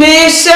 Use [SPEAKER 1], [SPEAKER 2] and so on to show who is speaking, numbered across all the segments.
[SPEAKER 1] Nation!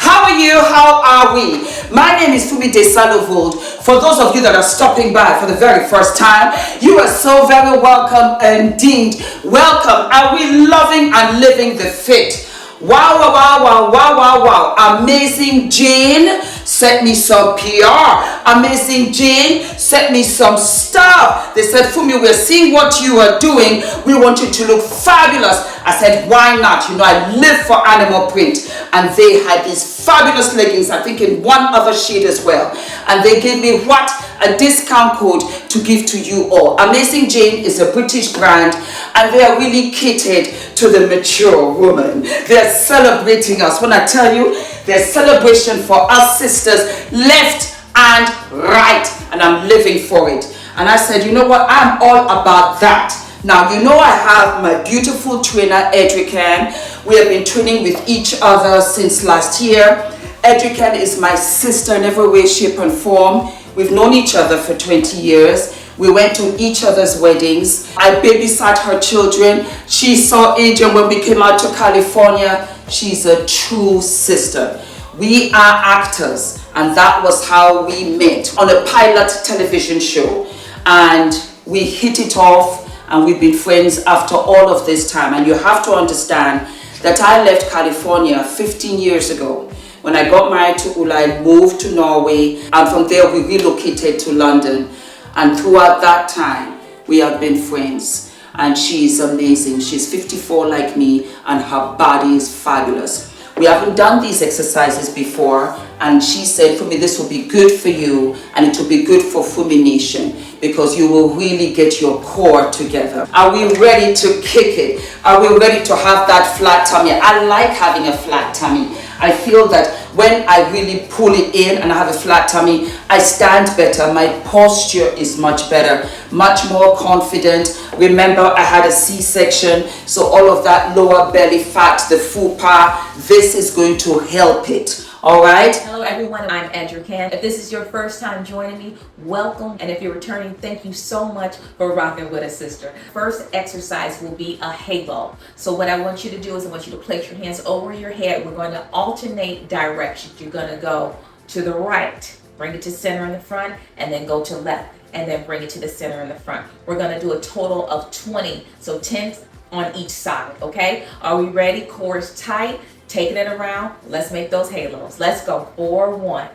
[SPEAKER 1] How are you? How are we? My name is Fumidesaluvold. For those of you that are stopping by for the very first time, you are so very welcome indeed. Welcome. Are we loving and living the fit? Wow, wow, wow, wow, wow, wow, wow. Amazing Jane sent me some PR. Amazing Jane sent me some stuff. They said, Fumi, we're seeing what you are doing. We want you to look fabulous. I said, why not? You know, I live for animal print. And they had these fabulous leggings, I think in one other shade as well. And they gave me what? A discount code to give to you all. Amazing Jane is a British brand, and they are really catered to the mature woman. They're celebrating us. When I tell you, there's celebration for us sisters left and right, and I'm living for it. And I said, you know what? I'm all about that. Now, you know I have my beautiful trainer, Adrian. We have been training with each other since last year. Adrian is my sister in every way, shape, and form. We've known each other for 20 years. We went to each other's weddings. I babysat her children. She saw Adrian when we came out to California. She's a true sister. We are actors, and that was how we met on a pilot television show. And we hit it off, and we've been friends after all of this time. And you have to understand that I left California 15 years ago. When I got married to Ula, I moved to Norway, and from there we relocated to London. And throughout that time, we have been friends. And she's amazing. She's 54 like me, and her body is fabulous. We haven't done these exercises before, and she said, Fumi, this will be good for you, and it will be good for FUMINATION, because you will really get your core together. Are we ready to kick it? Are we ready to have that flat tummy? I like having a flat tummy. I feel that when I really pull it in and I have a flat tummy, I stand better. My posture is much better, much more confident. Remember, I had a C-section, so all of that lower belly fat, the fupa, this is going to help it. All right.
[SPEAKER 2] Hello everyone, I'm Adrian. If this is your first time joining me, welcome. And if you're returning, thank you so much for rocking with a sister. First exercise will be a halo. So what I want you to do is I want you to place your hands over your head. We're going to alternate directions. You're going to go to the right, bring it to center in the front, and then go to left, and then bring it to the center in the front. We're going to do a total of 20, so 10 on each side, okay? Are we ready? Core is tight. Taking it around, let's make those halos. Let's go. 4, 1,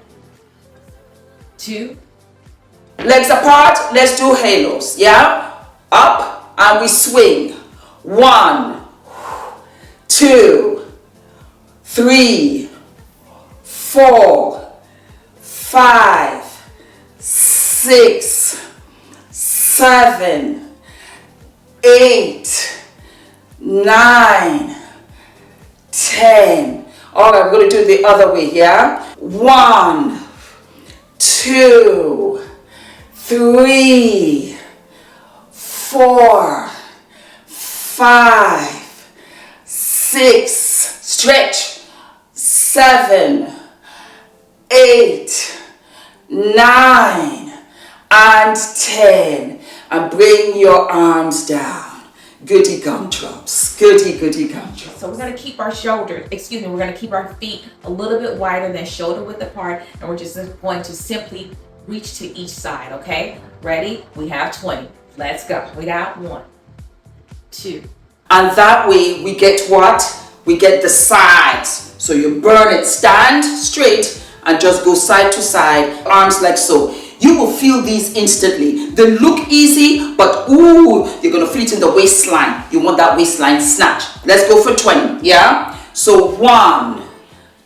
[SPEAKER 2] 2.
[SPEAKER 1] Legs apart, let's do halos, yeah? Up, and we swing. 1, 2, 3, 4, 5, 6, 7, 8, 9, 10. All right, we're going to do it the other way, yeah? 1, 2, 3, 4, 5, 6, stretch, 7, 8, 9, and 10. And bring your arms down. Goody gumdrops, goody gumdrops.
[SPEAKER 2] So we're going to keep our shoulders, we're going to keep our feet a little bit wider than shoulder width apart, and we're just going to simply reach to each side, okay? Ready? We have 20. Let's go. We got 1, 2.
[SPEAKER 1] And that way we get what? We get the sides. So you burn it, stand straight and just go side to side, arms like so. You will feel these instantly. They look easy, but ooh, you're gonna feel it in the waistline. You want that waistline snatch. Let's go for 20, yeah? So 1,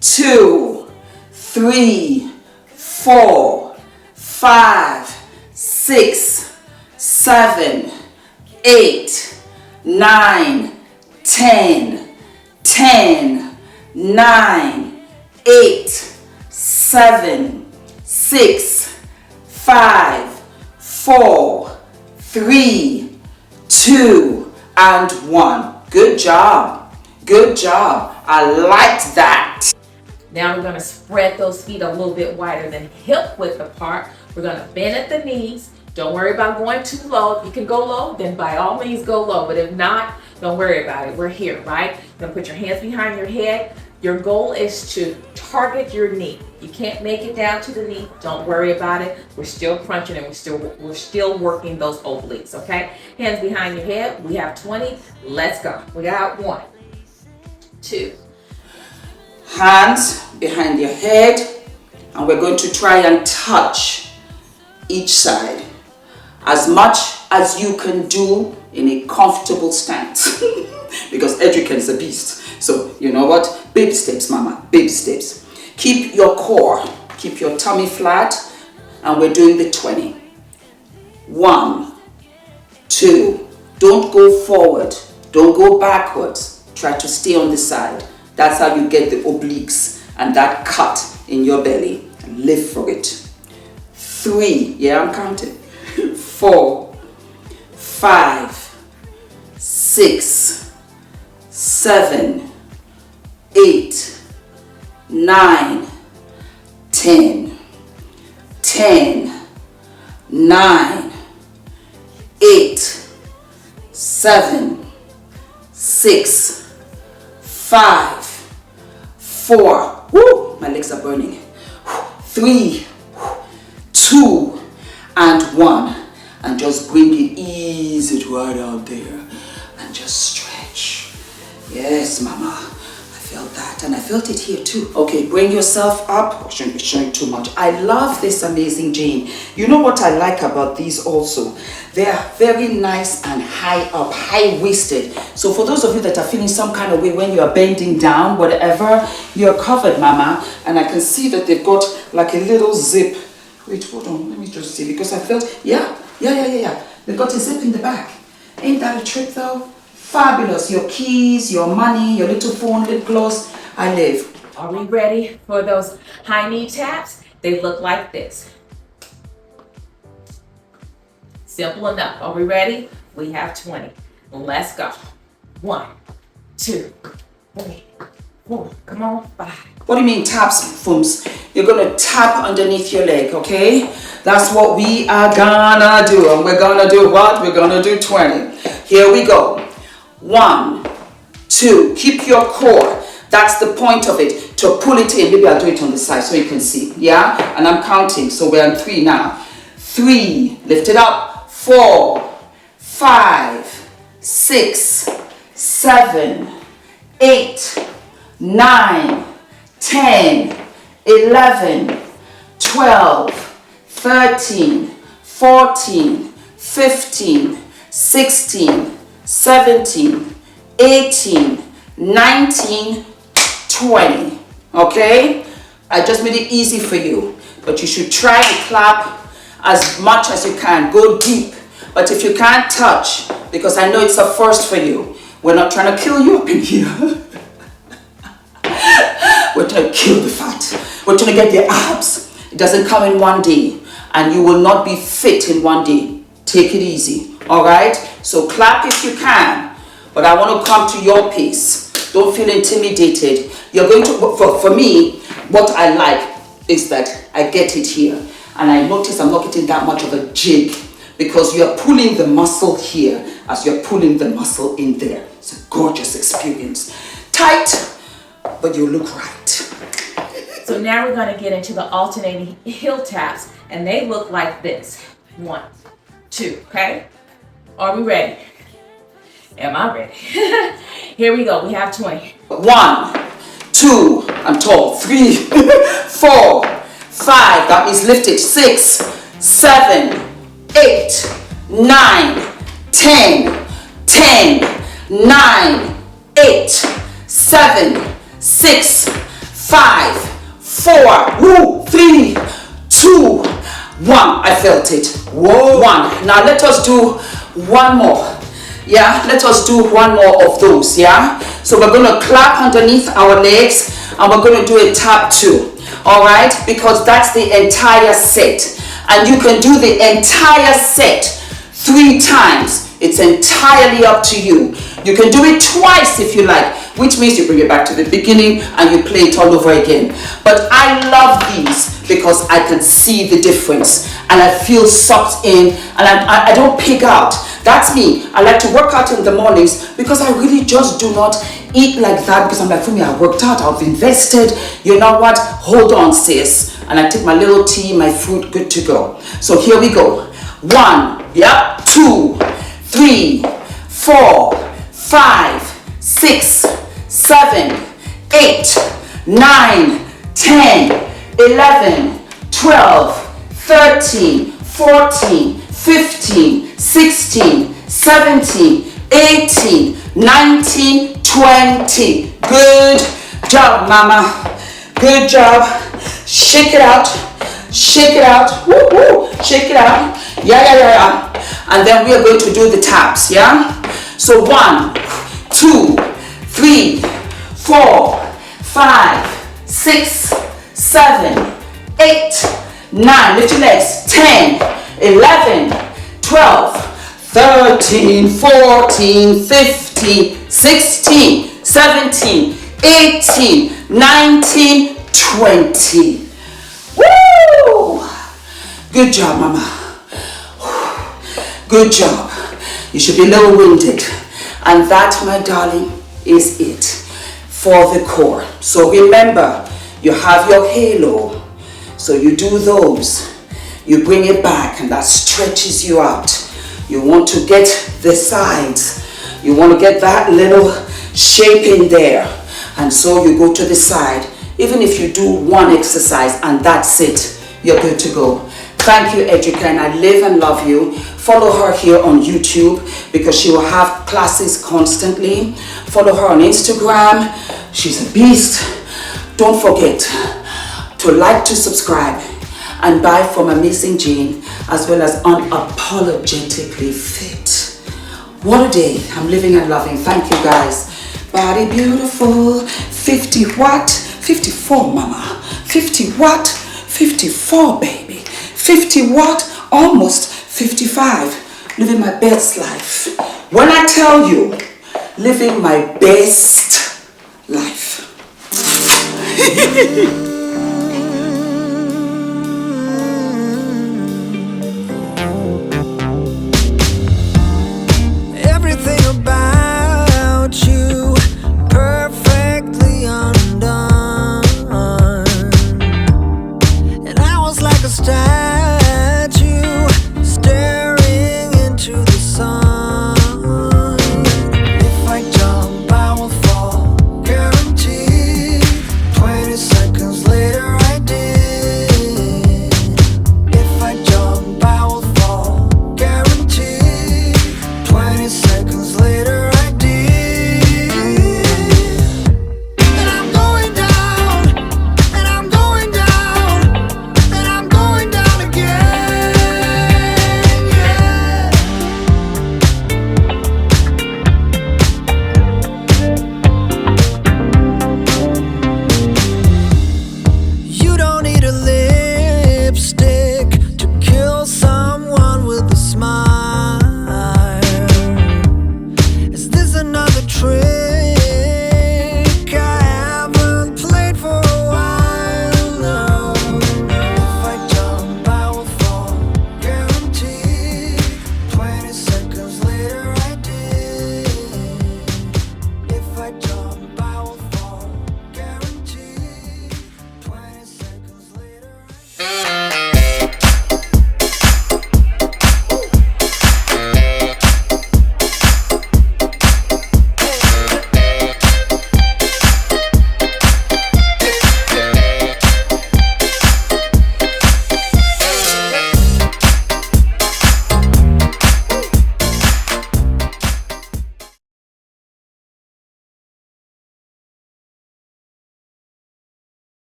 [SPEAKER 1] 2, 3, 4, 5, 6, 7, 8, 9, 10, 10, 9, 8, 7, 6, 5, 4, 3, 2, and 1. Good job. Good job. I liked that.
[SPEAKER 2] Now we're going to spread those feet a little bit wider than hip width apart. We're going to bend at the knees. Don't worry about going too low. If you can go low, then by all means go low. But if not, don't worry about it. We're here, right? You're gonna put your hands behind your head. Your goal is to target your knee. You can't make it down to the knee. Don't worry about it. We're still crunching and we're still working those obliques, okay? Hands behind your head. We have 20. Let's go. We got 1, 2.
[SPEAKER 1] Hands behind your head, and we're going to try and touch each side as much as you can do in a comfortable stance. Because Adrian is a beast. So, you know what? Baby steps, mama. Baby steps. Keep your core. Keep your tummy flat. And we're doing the 20. 1, 2. Don't go forward. Don't go backwards. Try to stay on the side. That's how you get the obliques and that cut in your belly. Live for it. 3. Yeah, I'm counting. 4, 5, 6, 7, 8, 9, 10, 10, 9, 8, 7, 6, 5, 4, woo, my legs are burning, 3, 2, and 1, and just bring it easy right out there, and just stretch. Yes, mama, I felt that, and I felt it here too. Okay, bring yourself up. I shouldn't be showing too much. I love this amazing jean. You know what I like about these also? They are very nice and high up, high-waisted. So for those of you that are feeling some kind of way when you are bending down, whatever, you're covered, mama. And I can see that they've got like a little zip. Wait, hold on, let me just see, because I felt, yeah. They've got a zip in the back. Ain't that a trick though? Fabulous. Your keys, your money, your little phone, lip gloss. I live.
[SPEAKER 2] Are we ready for those high knee taps? They look like this. Simple enough. Are we ready? We have 20. Let's go. 1, 2, 3, 4. Come on. 5.
[SPEAKER 1] What do you mean taps, Fums? You're going to tap underneath your leg, okay? That's what we are gonna do. And we're gonna do what? We're gonna do 20. Here we go. 1, 2. Keep your core. That's the point of it. To pull it in. Maybe I'll do it on the side so you can see. Yeah? And I'm counting. So we're on 3 now. 3. Lift it up. 4, 5, 6, 7, 8, 9, 10, 11, 12, 13, 14, 15, 16, 17, 18, 19, 20. Okay? I just made it easy for you. But you should try to clap as much as you can. Go deep. But if you can't touch, because I know it's a first for you, we're not trying to kill you up in here. We're trying to kill the fat. We're trying to get the abs. It doesn't come in one day. And you will not be fit in one day. Take it easy. Alright? So clap if you can. But I want to come to your pace. Don't feel intimidated. You're going to, for me, what I like is that I get it here. And I notice I'm not getting that much of a jig. Because you're pulling the muscle here as you're pulling the muscle in there. It's a gorgeous experience. Tight, but you look right.
[SPEAKER 2] So now we're going to get into the alternating heel taps, and they look like this. 1, 2, okay? Are we ready? Am I ready? Here we go. We have 20.
[SPEAKER 1] 1, 2, I'm tall. 3, 4, 5, that means lift it. 6, 7, 8, 9, 10, 10, 9, 8, 7, 6, 5, 4, woo, 3, 2, 1. I felt it. Whoa. 1. Now let us do one more. Yeah, let us do one more of those. Yeah, so we're going to clap underneath our legs and we're going to do a tap too. All right, because that's the entire set. And you can do the entire set 3 times. It's entirely up to you. You can do it twice if you like, which means you bring it back to the beginning and you play it all over again. But I love these because I can see the difference and I feel sucked in and I don't pig out. That's me. I like to work out in the mornings because I really just do not eat like that because I'm like, Fumi, I worked out, I've invested. You know what? Hold on, sis. And I take my little tea, my fruit, good to go. So here we go. 1, yep, 2, 3, 4, 5, 6, 7, 8, 9, 10, 11, 12, 13, 14, 15, 16, 17, 18, 19, 20. Good job, mama. Good job. Shake it out. Shake it out. Woo, woo. Shake it out. Yeah. And then we are going to do the taps, yeah? So 1, 2, 3, 4, 5, 6, 7, 8, 9. Lift your legs. 10, 11, 12, 13, 14, 15, 16, 17, 18, 19, 20. Woo! Good job, mama. Good job. You should be a little winded. And that, my darling, is it for the core. So remember, you have your halo. So you do those. You bring it back and that stretches you out. You want to get the sides. You want to get that little shape in there. And so you go to the side. Even if you do one exercise and that's it, you're good to go. Thank you, Adrian. I live and love you. Follow her here on YouTube because she will have classes constantly. Follow her on Instagram. She's a beast. Don't forget to like, to subscribe, and buy from Amazing Jane, as well as Unapologetically Fit. What a day. I'm living and loving. Thank you, guys. Body beautiful. 50 what? 54, mama. 50 what? 54, baby. 50 what? Almost 55. Living my best life. When I tell you, living my best life.